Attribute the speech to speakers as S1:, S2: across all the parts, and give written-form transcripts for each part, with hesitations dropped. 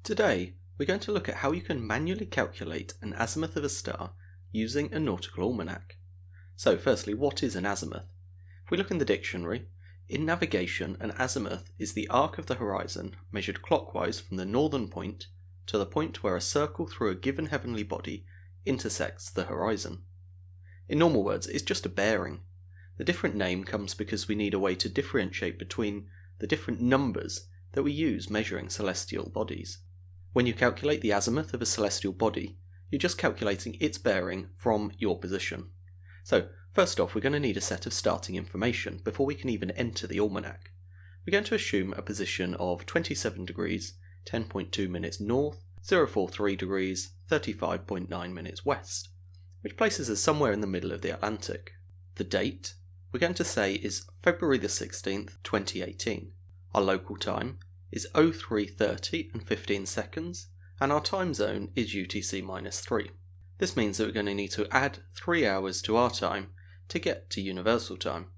S1: Today, we're going to look at how you can manually calculate an azimuth of a star using a nautical almanac. So firstly, what is an azimuth? If we look in the dictionary, in navigation an azimuth is the arc of the horizon measured clockwise from the northern point to the point where a circle through a given heavenly body intersects the horizon. In normal words, it's just a bearing. The different name comes because we need a way to differentiate between the different numbers that we use measuring celestial bodies. When you calculate the azimuth of a celestial body, you're just calculating its bearing from your position. So first off, we're going to need a set of starting information before we can even enter the almanac. We're going to assume a position of 27 degrees, 10.2 minutes north, 043 degrees, 35.9 minutes west, which places us somewhere in the middle of the Atlantic. The date we're going to say is February the 16th, 2018. Our local time is 03:30 and 15 seconds, and our time zone is UTC-3. This means that we're going to need to add 3 hours to our time to get to universal time.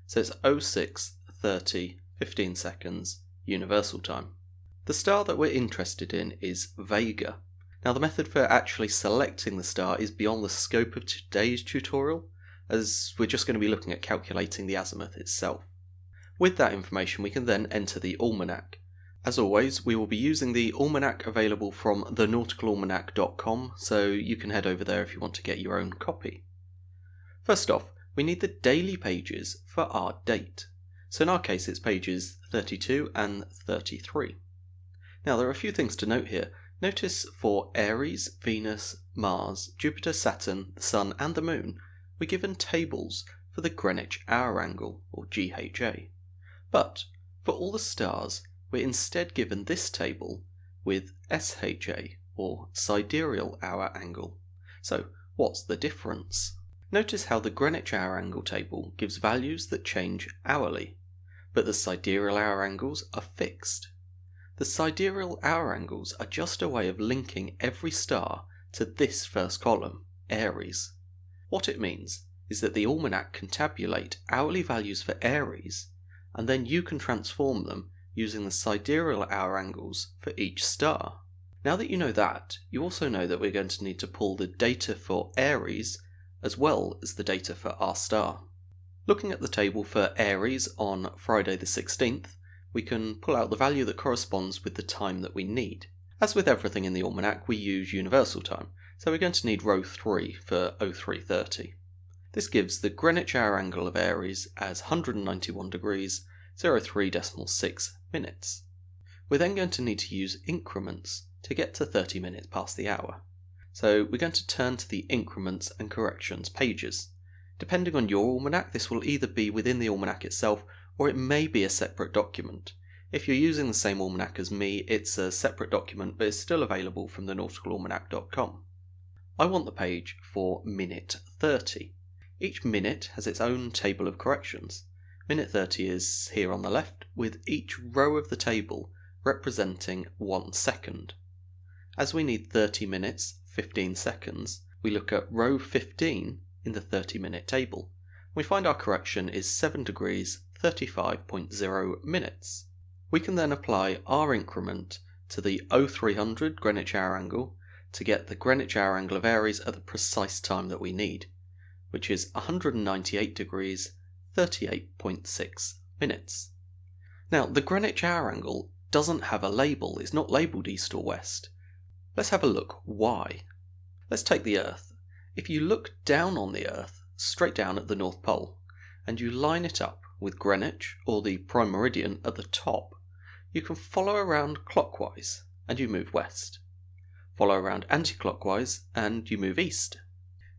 S1: So it's 06:30, 15 seconds, universal time. The star that we're interested in is Vega. Now the method for actually selecting the star is beyond the scope of today's tutorial, as we're just going to be looking at calculating the azimuth itself. With that information we can then enter the almanac. As always, we will be using the almanac available from thenauticalalmanac.com, so you can head over there if you want to get your own copy. First off, we need the daily pages for our date. So in our case it's pages 32 and 33. Now there are a few things to note here. Notice for Aries, Venus, Mars, Jupiter, Saturn, the Sun and the Moon, we're given tables for the Greenwich hour angle, or GHA. But for all the stars, we're instead given this table with SHA, or sidereal hour angle. So what's the difference? Notice how the Greenwich hour angle table gives values that change hourly, but the sidereal hour angles are fixed. The sidereal hour angles are just a way of linking every star to this first column, Aries. What it means is that the almanac can tabulate hourly values for Aries, and then you can transform them using the sidereal hour angles for each star. Now that you know that, you also know that we're going to need to pull the data for Aries as well as the data for our star. Looking at the table for Aries on Friday the 16th, we can pull out the value that corresponds with the time that we need. As with everything in the almanac, we use universal time, so we're going to need row 3 for 03:30. This gives the Greenwich hour angle of Aries as 191 degrees, 03.6 minutes. We're then going to need to use increments to get to 30 minutes past the hour. So we're going to turn to the increments and corrections pages. Depending on your almanac, this will either be within the almanac itself or it may be a separate document. If you're using the same almanac as me, it's a separate document but it's still available from thenauticalalmanac.com. I want the page for minute 30. Each minute has its own table of corrections. Minute 30 is here on the left, with each row of the table representing 1 second. As we need 30 minutes, 15 seconds, we look at row 15 in the 30-minute table. We find our correction is 7 degrees, 35.0 minutes. We can then apply our increment to the 0300 Greenwich hour angle to get the Greenwich hour angle of Aries at the precise time that we need, which is 198 degrees, 38.6 minutes. Now, the Greenwich hour angle doesn't have a label, it's not labelled east or west. Let's have a look why. Let's take the Earth. If you look down on the Earth, straight down at the North Pole, and you line it up with Greenwich, or the prime meridian, at the top, you can follow around clockwise and you move west. Follow around anti-clockwise and you move east.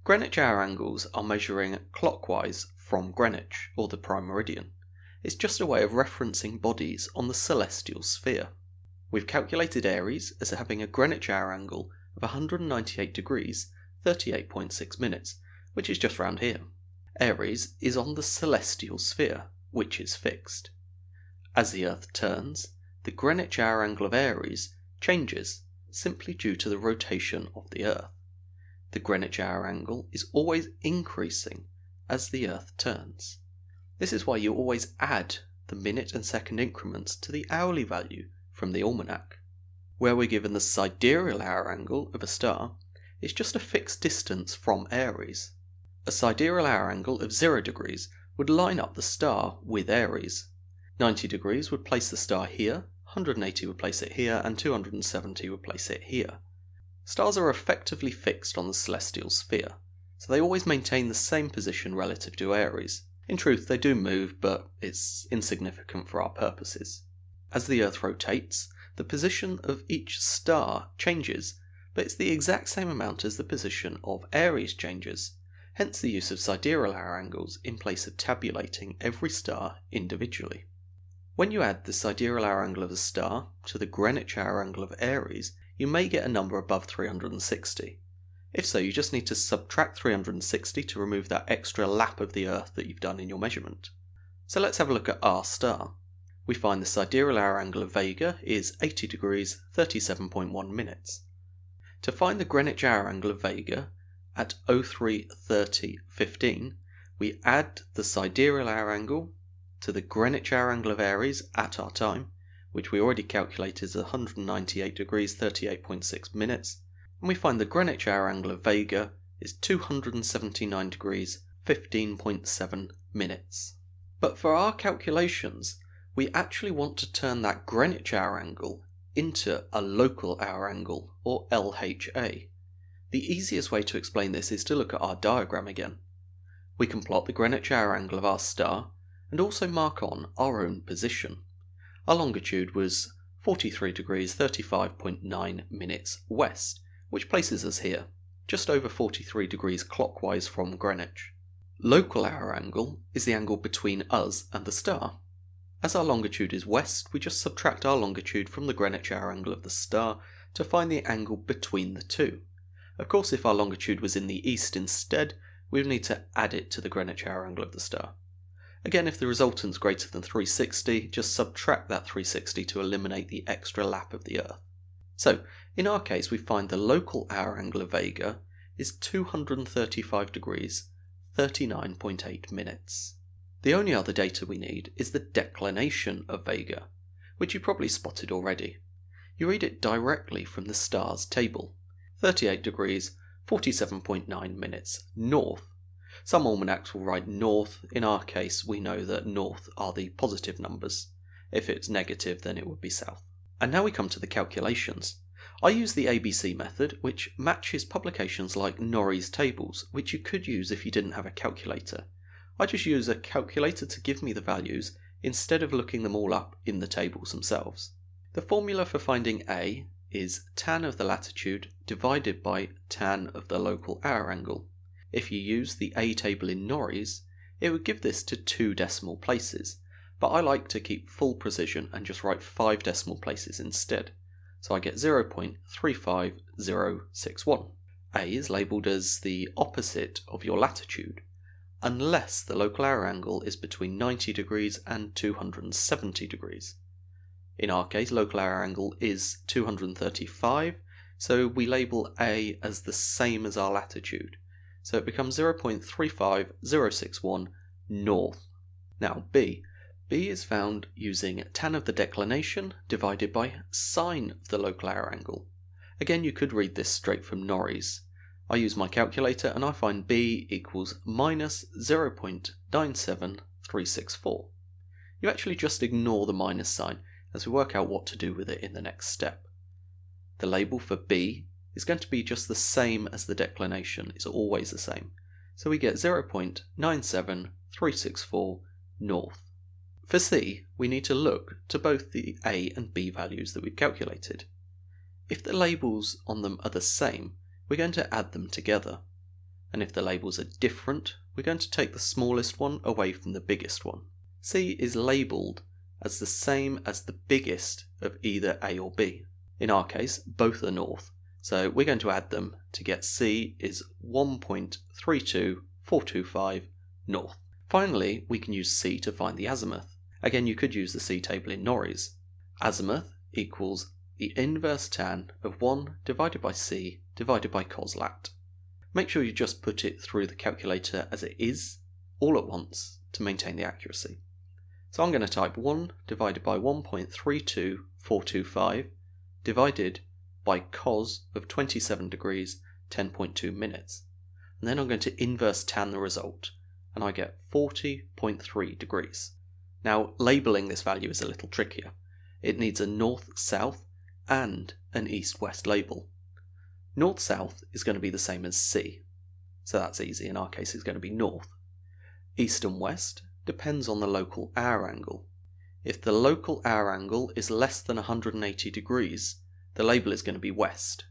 S1: Greenwich hour angles are measuring clockwise from Greenwich, or the prime meridian. It's just a way of referencing bodies on the celestial sphere. We've calculated Aries as having a Greenwich hour angle of 198 degrees, 38.6 minutes, which is just round here. Aries is on the celestial sphere, which is fixed. As the Earth turns, the Greenwich hour angle of Aries changes, simply due to the rotation of the Earth. The Greenwich hour angle is always increasing as the Earth turns. This is why you always add the minute and second increments to the hourly value from the almanac. where we're given the sidereal hour angle of a star is just a fixed distance from Aries. A sidereal hour angle of 0 degrees would line up the star with Aries. 90 degrees would place the star here, 180 would place it here, and 270 would place it here. Stars are effectively fixed on the celestial sphere, so they always maintain the same position relative to Aries. In truth, they do move, but it's insignificant for our purposes. As the Earth rotates, the position of each star changes, but it's the exact same amount as the position of Aries changes, hence the use of sidereal hour angles in place of tabulating every star individually. When you add the sidereal hour angle of a star to the Greenwich hour angle of Aries, you may get a number above 360. If so, you just need to subtract 360 to remove that extra lap of the Earth that you've done in your measurement. So let's have a look at our star. We find the sidereal hour angle of Vega is 80 degrees 37.1 minutes. To find the Greenwich hour angle of Vega at 03:30:15, we add the sidereal hour angle to the Greenwich hour angle of Aries at our time, which we already calculated as 198 degrees 38.6 minutes, and we find the Greenwich hour angle of Vega is 279 degrees 15.7 minutes. But for our calculations, we actually want to turn that Greenwich hour angle into a local hour angle, or LHA. The easiest way to explain this is to look at our diagram again. We can plot the Greenwich hour angle of our star and also mark on our own position. Our longitude was 43 degrees 35.9 minutes west, which places us here, just over 43 degrees clockwise from Greenwich. Local hour angle is the angle between us and the star. As our longitude is west, we just subtract our longitude from the Greenwich hour angle of the star to find the angle between the two. Of course, if our longitude was in the east instead, we would need to add it to the Greenwich hour angle of the star. Again, if the resultant is greater than 360, just subtract that 360 to eliminate the extra lap of the Earth. So, in our case, we find the local hour angle of Vega is 235 degrees 39.8 minutes. The only other data we need is the declination of Vega, which you probably spotted already. You read it directly from the star's table. 38 degrees 47.9 minutes north. Some almanacs will write north. In our case, we know that north are the positive numbers. If it's negative, then it would be south. And now we come to the calculations. I use the ABC method, which matches publications like Norrie's tables, which you could use if you didn't have a calculator. I just use a calculator to give me the values instead of looking them all up in the tables themselves. The formula for finding A is tan of the latitude divided by tan of the local hour angle. If you use the A table in Norrie's, it would give this to 2 decimal places, but I like to keep full precision and just write 5 decimal places instead, so I get 0.35061. A is labelled as the opposite of your latitude, unless the local hour angle is between 90 degrees and 270 degrees. In our case, local hour angle is 235, so we label A as the same as our latitude, so it becomes 0.35061 north. Now B. B is found using tan of the declination divided by sine of the local hour angle. Again, you could read this straight from Norrie's. I use my calculator and I find B equals minus 0.97364. You actually just ignore the minus sign as we work out what to do with it in the next step. The label for B is going to be just the same as the declination, it's always the same. So we get 0.97364 north. For C, we need to look to both the A and B values that we've calculated. If the labels on them are the same, we're going to add them together. And if the labels are different, we're going to take the smallest one away from the biggest one. C is labelled as the same as the biggest of either A or B. In our case, both are north, so we're going to add them to get C is 1.32425 north. Finally, we can use C to find the azimuth. Again, you could use the C table in Norrie's. Azimuth equals the inverse tan of 1 divided by C divided by cos lat. Make sure you just put it through the calculator as it is, all at once, to maintain the accuracy. So I'm going to type 1 divided by 1.32425 divided by cos of 27 degrees 10.2 minutes. And then I'm going to inverse tan the result, and I get 40.3 degrees. Now, labelling this value is a little trickier. It needs a north-south and an east-west label. North-south is going to be the same as C, so that's easy. In our case, it's going to be north. East and west depends on the local hour angle. If the local hour angle is less than 180 degrees, the label is going to be west.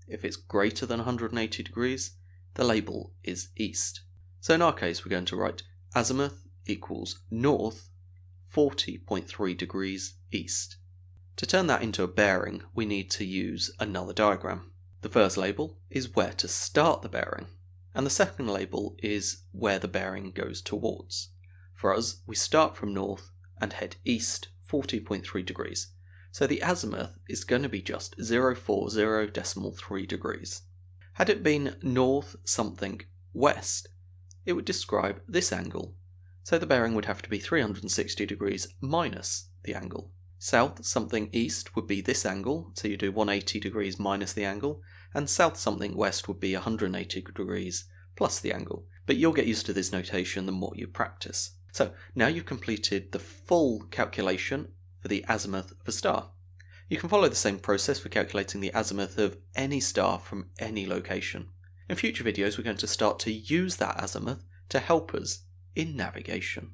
S1: If it's greater than 180 degrees, the label is east. So in our case, we're going to write azimuth equals north 40.3 degrees east. To turn that into a bearing, we need to use another diagram. The first label is where to start the bearing, and the second label is where the bearing goes towards. For us, we start from north and head east 40.3 degrees, so the azimuth is going to be just 040.3 degrees. Had it been north something west, it would describe this angle, so the bearing would have to be 360 degrees minus the angle. South something east would be this angle, so you do 180 degrees minus the angle, and south something west would be 180 degrees plus the angle. But you'll get used to this notation the more you practice. So now you've completed the full calculation for the azimuth of a star. You can follow the same process for calculating the azimuth of any star from any location. In future videos, we're going to start to use that azimuth to help us in navigation.